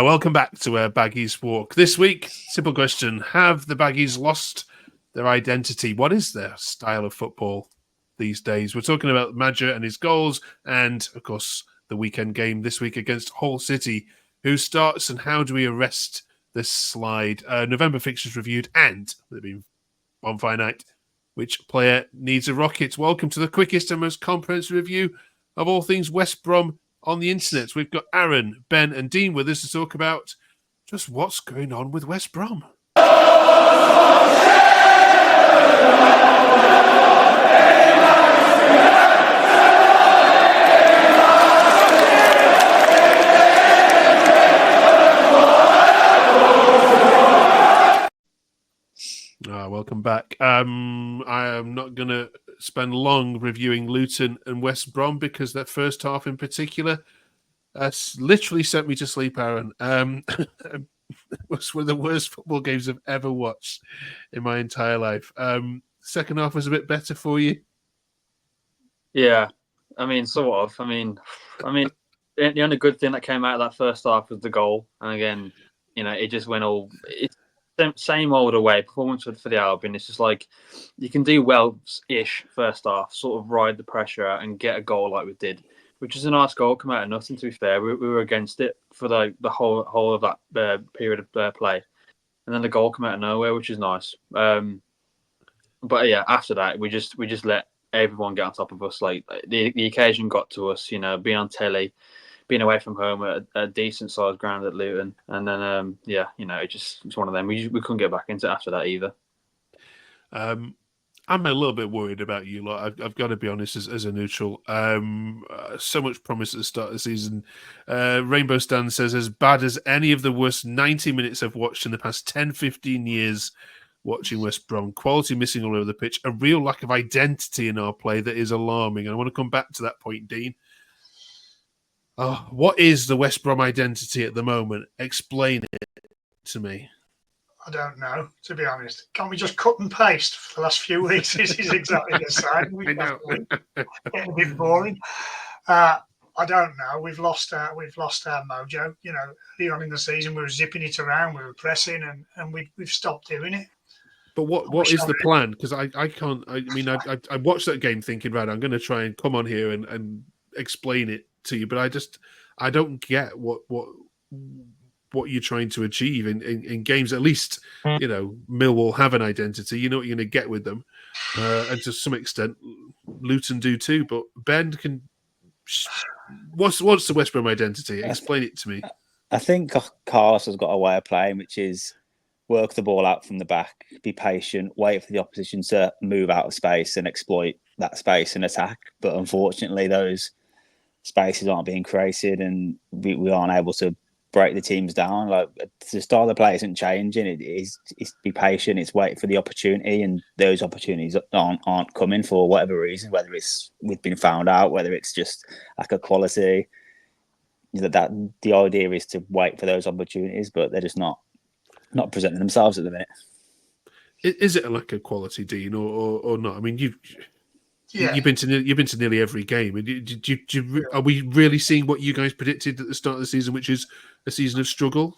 Welcome back to Where Baggies Walk. This week, simple question. Have the Baggies lost their identity? What is their style of football these days? We're talking about Madger and his goals and, of course, the weekend game this week against Hull City. Who starts and how do we arrest this slide? November fixtures reviewed and there'll be Bonfire night. Which player needs a rocket? Welcome to the quickest and most comprehensive review of all things West Brom on the internet. We've got Aaron, Ben, and Dean with us to talk about just what's going on with West Brom. Welcome back. I am not going to spend long reviewing Luton and West Brom because that first half in particular literally sent me to sleep, Aaron. It was one of the worst football games I've ever watched in my entire life. Second half was a bit better for you? Yeah, I mean, sort of. I mean, the only good thing that came out of that first half was the goal. And again, it just went all... It's same old away performance for the Albion. It's just like you can do well-ish first half, sort of ride the pressure out and get a goal like we did, which is a nice goal, come out of nothing. To be fair, we were against it for the whole of that period of play, and then the goal came out of nowhere, which is nice. But yeah, after that, we just let everyone get on top of us. Like the occasion got to us, being on telly, being away from home at a decent sized ground at Luton, and then it's one of them. We couldn't get back into it after that either. I'm a little bit worried about you lot. I've got to be honest as a neutral. So much promise at the start of the season. Rainbow Stan says, as bad as any of the worst 90 minutes I've watched in the past 10, 15 years watching West Brom. Quality missing all over the pitch. A real lack of identity in our play that is alarming. And I want to come back to that point, Dean. What is the West Brom identity at the moment? Explain it to me. I don't know, to be honest. Can't we just cut and paste for the last few weeks? This is exactly the same. I know. Getting a bit boring. I don't know. We've lost our mojo. Early on in the season, we were zipping it around, we were pressing, and we've stopped doing it. But what is the plan? Because I can't. I watched that game thinking, right, I'm going to try and come on here and explain it to you, but I don't get what you're trying to achieve in games. At least Millwall have an identity. You know what you're going to get with them, and to some extent, Luton do too. But Ben what's the West Brom identity? Explain it to me. I think Carlos has got a way of playing, which is work the ball out from the back, be patient, wait for the opposition to move out of space and exploit that space and attack. But unfortunately, those spaces aren't being created and we aren't able to break the teams down. Like the style of the play isn't changing. It's be patient, it's wait for the opportunity, and those opportunities aren't coming for whatever reason, whether it's we've been found out, whether it's just lack of quality. That the idea is to wait for those opportunities, but they're just not presenting themselves at the minute. Is it a lack of quality, Dean, or not? I mean, you've been to nearly every game. Are we really seeing what you guys predicted at the start of the season, which is a season of struggle?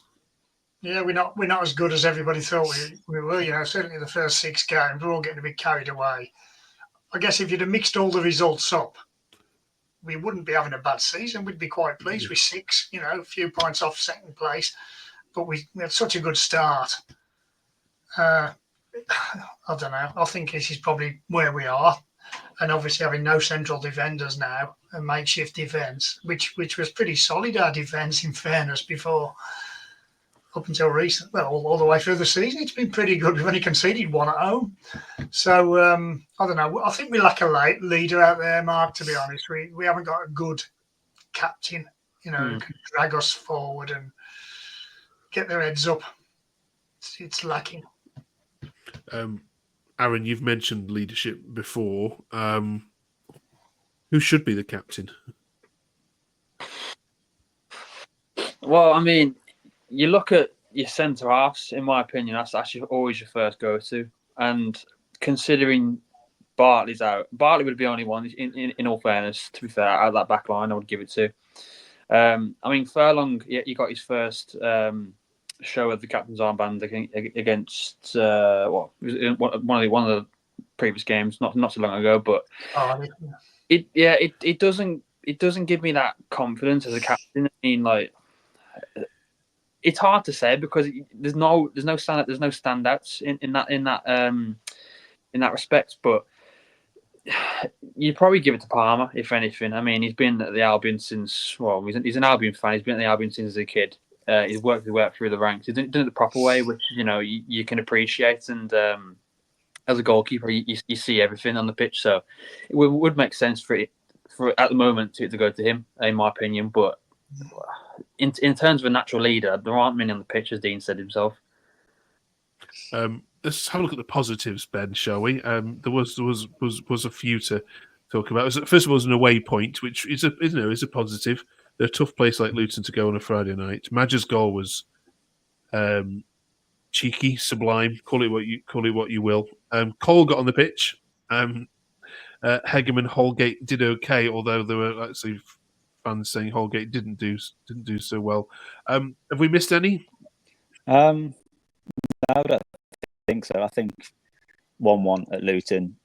Yeah, we're not as good as everybody thought we were. Certainly the first 6 games, we're all getting a bit carried away. I guess if you'd have mixed all the results up, we wouldn't be having a bad season. We'd be quite pleased with 6, a few points off second place. But we had such a good start. I don't know. I think this is probably where we are. And obviously having no central defenders now, a makeshift defence, which was pretty solid, our defence, in fairness, before, up until recent, well, all the way through the season, it's been pretty good. We've only conceded 1 at home. So, I don't know. I think we lack a leader out there, Mark, to be honest. We haven't got a good captain, who can drag us forward and get their heads up. It's lacking. Aaron, you've mentioned leadership before. Who should be the captain? Well, I mean, you look at your centre halves. In my opinion, that's actually always your first go-to. And considering Bartley's out, Bartley would be the only one. In all fairness, to be fair, out of that back line, I would give it to. I mean, Furlong, he got his first show of the captain's armband against one of the previous games, not so long ago. But it doesn't give me that confidence as a captain. I mean, like, it's hard to say because there's no standouts in that respect. But you'd probably give it to Palmer, if anything. I mean, he's been at the Albion since, he's an Albion fan. He's been at the Albion since as a kid. He's worked his way up through the ranks. He's done it the proper way, which, you can appreciate. And as a goalkeeper, you see everything on the pitch. So it would make sense for at the moment to go to him, in my opinion. But in terms of a natural leader, there aren't many on the pitch, as Dean said himself. Let's have a look at the positives, Ben, shall we? There was a few to talk about. First of all, it was an away point, which is a positive. They're a tough place like Luton to go on a Friday night. Madger's goal was cheeky, sublime. Call it what you will. Cole got on the pitch. Hegeman Holgate did okay, although there were actually fans saying Holgate didn't do so well. Have we missed any? No, I don't think so. I think 1-1 at Luton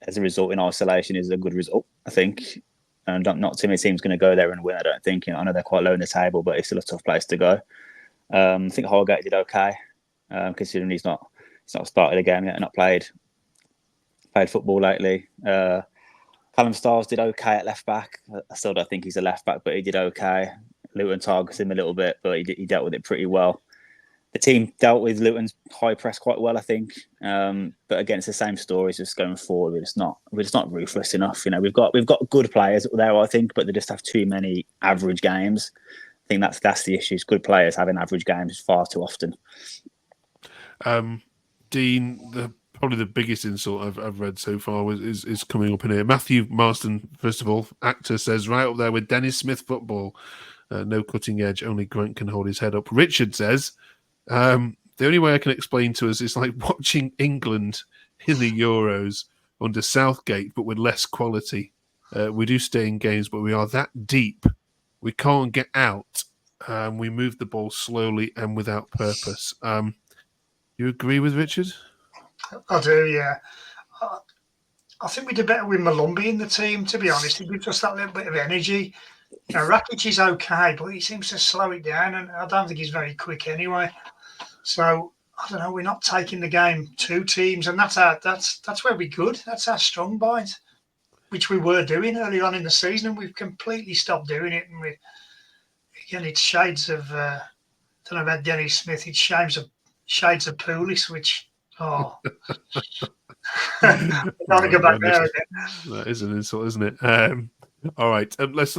as a result in isolation is a good result, I think. And not too many teams going to go there and win, I don't think. I know they're quite low in the table, but it's still a tough place to go. I think Holgate did okay, considering he's not started a game yet and not played football lately. Callum Stiles did okay at left back. I still don't think he's a left back, but he did okay. Luton targets him a little bit, but he dealt with it pretty well. The team dealt with Luton's high press quite well, I think. But again, it's the same story. It's just going forward. We're just not ruthless enough. We've got good players there, I think, but they just have too many average games. I think that's the issue. Good players having average games far too often. Dean, probably the biggest insult I've read so far is coming up in here. Matthew Marston, first of all, actor, says right up there with Dennis Smith football. No cutting edge. Only Grant can hold his head up. Richard says, the only way I can explain to us is like watching England in the Euros under Southgate, but with less quality. We do stay in games, but we are that deep. We can't get out. We move the ball slowly and without purpose. You agree with Richard? I do, yeah. I think we did better with Malumbi in the team, to be honest. He gives us that little bit of energy. Rakic is okay, but he seems to slow it down, and I don't think he's very quick anyway. So I don't know. We're not taking the game to teams, and that's where we're good. That's our strong point, which we were doing early on in the season, and we've completely stopped doing it. And it's shades of I don't know about Dennis Smith. It's shades of Pulis, which not to go back there again. That is an insult, isn't it? All right, let's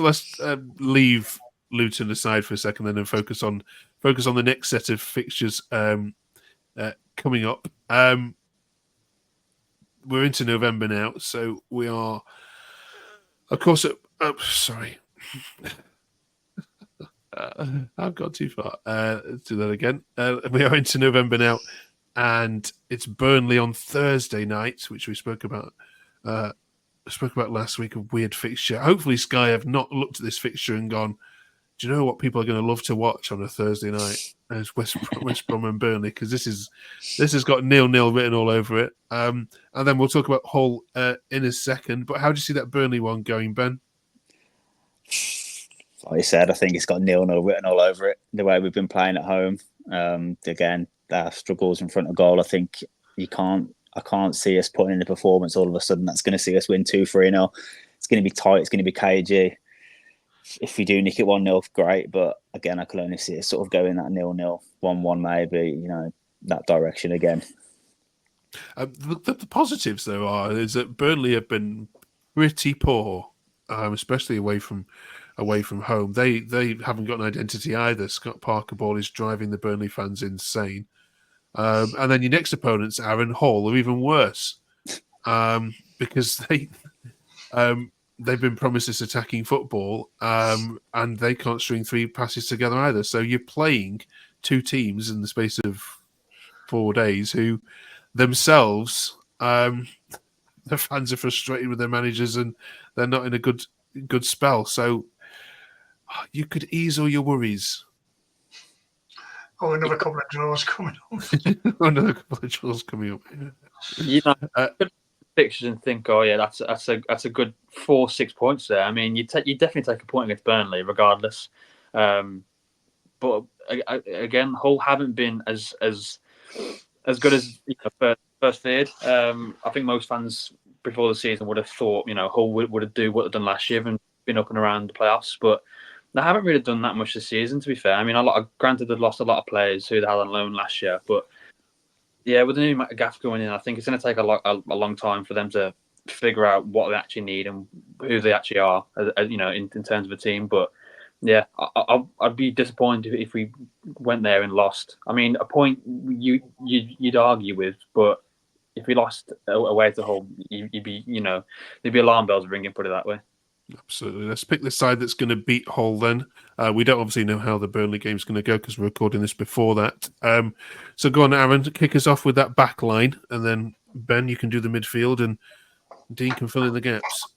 leave Luton aside for a second, then, and focus on the next set of fixtures coming up. We're into November now, so we are, of course. Sorry, I've got too far. Let's do that again. We are into November now, and it's Burnley on Thursday night, which we spoke about. Last week, a weird fixture. Hopefully, Sky have not looked at this fixture and gone, do you know what people are going to love to watch on a Thursday night? It's West Brom and Burnley, because this has got 0-0 written all over it. And then we'll talk about Hull in a second. But how do you see that Burnley one going, Ben? Like you said, I think it's got 0-0 written all over it. The way we've been playing at home, again, our struggles in front of goal. I think I can't see us putting in a performance all of a sudden that's going to see us win 2-3-0. It's going to be tight. It's going to be cagey. If we do nick it 1-0, great. But again, I can only see it sort of going that 0-0, 1-1 maybe, that direction again. The positives, though, is that Burnley have been pretty poor, especially away from home. They haven't got an identity either. Scott Parker Ball is driving the Burnley fans insane. And then your next opponents, Aaron Hall, are even worse because they've been promised this attacking football and they can't string three passes together either. So you're playing two teams in the space of 4 days who themselves, the fans are frustrated with their managers and they're not in a good spell. So You could ease all your worries. Oh, another couple of draws coming up. Another couple of draws coming up. You know, fixtures and think, oh yeah, that's a good 4-6 points there. I mean, you definitely take a point against Burnley regardless. But again, Hull haven't been as good as first feared. I think most fans before the season would have thought Hull would have do what they've done last year and been up and around the playoffs, but they haven't really done that much this season. To be fair, I mean, granted they've lost a lot of players who they had on loan last year, but yeah, with the new Gaff going in, I think it's going to take a long time for them to figure out what they actually need and who they actually are, in terms of a team. But yeah, I'd be disappointed if we went there and lost. I mean, a point you'd argue with, but if we lost away to Hull, you'd be, there'd be alarm bells ringing. Put it that way. Absolutely. Let's pick the side that's going to beat Hull then. We don't obviously know how the Burnley game's going to go because we're recording this before that. So go on, Aaron, kick us off with that back line, and then Ben, you can do the midfield, and Dean can fill in the gaps.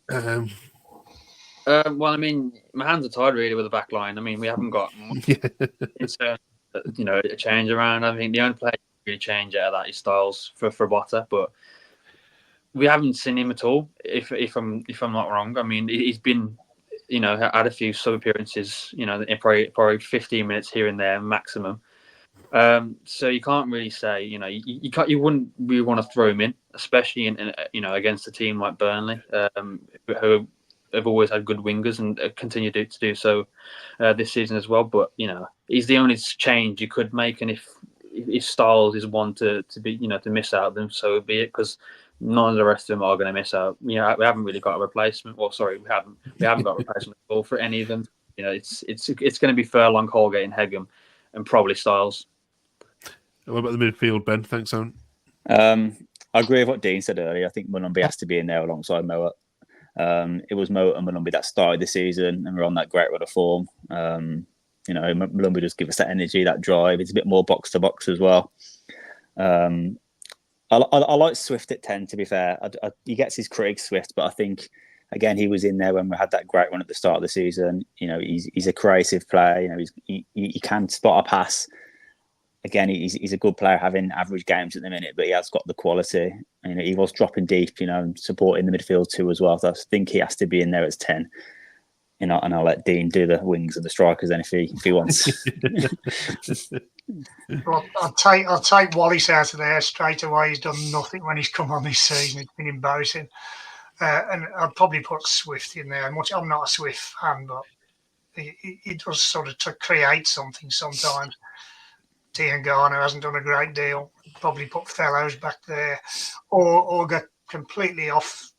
Well, I mean, my hands are tied really with the back line. I mean, we haven't got a change around. I think the only player who really change out of that is Styles for Botta, but we haven't seen him at all. If I'm not wrong, I mean, he's been, had a few sub appearances, in probably 15 minutes here and there maximum. So you can't really say, you wouldn't really want to throw him in, especially in against a team like Burnley, who have always had good wingers and continue to do so this season as well. But he's the only change you could make, and if Styles is one to be to miss out, then so be it, because none of the rest of them are going to miss out. We haven't really got a replacement. Well, sorry, we haven't got a replacement at all for any of them. It's going to be Furlong, Holgate, and Hegham, and probably Styles. What about the midfield, Ben? Thanks, Aaron. I agree with what Dean said earlier. I think Mulumby has to be in there alongside Moat. It was Moat and Mulumby that started the season, and we're on that great run of form. Mulumby just give us that energy, that drive. It's a bit more box to box as well. I like Swift at 10, to be fair. He gets his critics, Swift, but I think, again, he was in there when we had that great run at the start of the season. He's a creative player. He can spot a pass. Again, he's a good player, having average games at the minute, but he has got the quality. He was dropping deep, and supporting the midfield too as well. So I think he has to be in there as 10. And I'll let Dean do the wings and the strikers then if he wants. Well, I'll take Wallace out of there straight away. He's done nothing when he's come on this season. It's been embarrassing. And I'd probably put Swift in there. I'm not a Swift fan, but he does sort of create something sometimes. Ian Garner hasn't done a great deal. Probably put Fellows back there, or get completely off,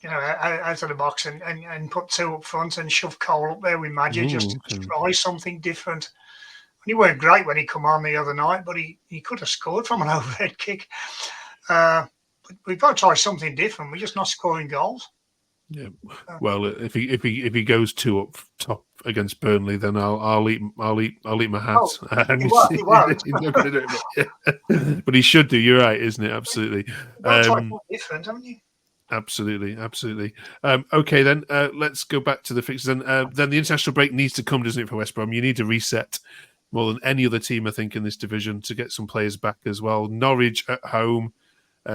out of the box and put two up front and shove Cole up there with Maja just to try something different. He weren't great when he come on the other night, but he could have scored from an overhead kick. But we've got to try something different. We're just not scoring goals. Yeah. Well, if he goes two up top against Burnley, then I'll eat my hat. He won't. He's not going to do it, but he should do. You're right, isn't it? Absolutely. Try something different, haven't you? Absolutely. Okay, then let's go back to the fixtures. Then the international break needs to come, doesn't it, for West Brom? You need to reset more than any other team, I think, in this division to get some players back as well. Norwich at home,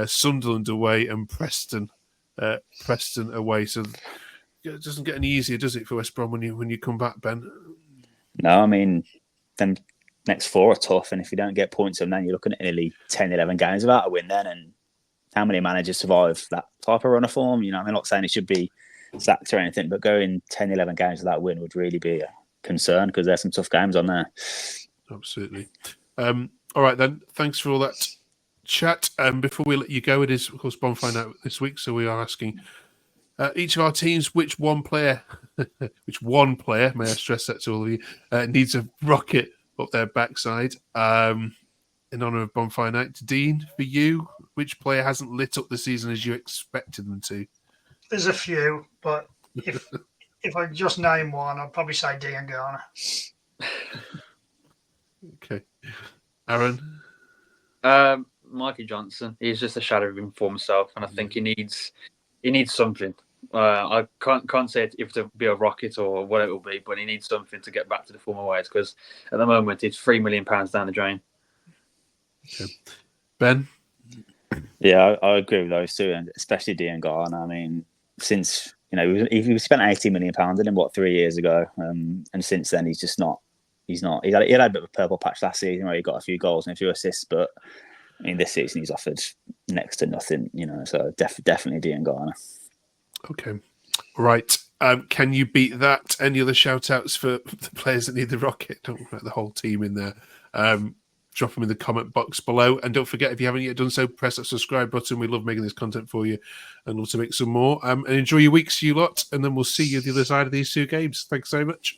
Sunderland away, and Preston away. So it doesn't get any easier, does it, for West Brom when you come back, Ben? No, I mean, them next four are tough, and if you don't get points from them, you're looking at nearly 10, 11 games without a win then, and how many managers survive that type of run of form? I'm not saying it should be sacked or anything, but going 10, 11 games without win would really be a concern because there's some tough games on there. Absolutely. All right, then. Thanks for all that chat. Before we let you go, it is, of course, Bonfire Night this week, so we are asking each of our teams which one player, may I stress that to all of you, needs a rocket up their backside in honour of Bonfire Night. Dean, for you, which player hasn't lit up the season as you expected them to? There's a few, but if I just name one, I'd probably say Ian Garner. Okay. Aaron? Mikey Johnson. He's just a shadow of him for himself, and I think he needs something. I can't say if it'll be a rocket or what it will be, but he needs something to get back to the former ways because at the moment it's £3 million down the drain. Okay. Ben? Yeah, I agree with those two, and especially Dean Garner. I mean, since he spent £80 million in him 3 years ago, and since then he's just not. He had a bit of a purple patch last season where he got a few goals and a few assists, but I mean this season he's offered next to nothing. So definitely Dean Garner. Okay. Right. Can you beat that? Any other shout outs for the players that need the rocket? Don't put the whole team in there. Drop them in the comment box below. And don't forget, if you haven't yet done so, press that subscribe button. We love making this content for you and also make some more. And enjoy your weeks, you lot. And then we'll see you the other side of these two games. Thanks so much.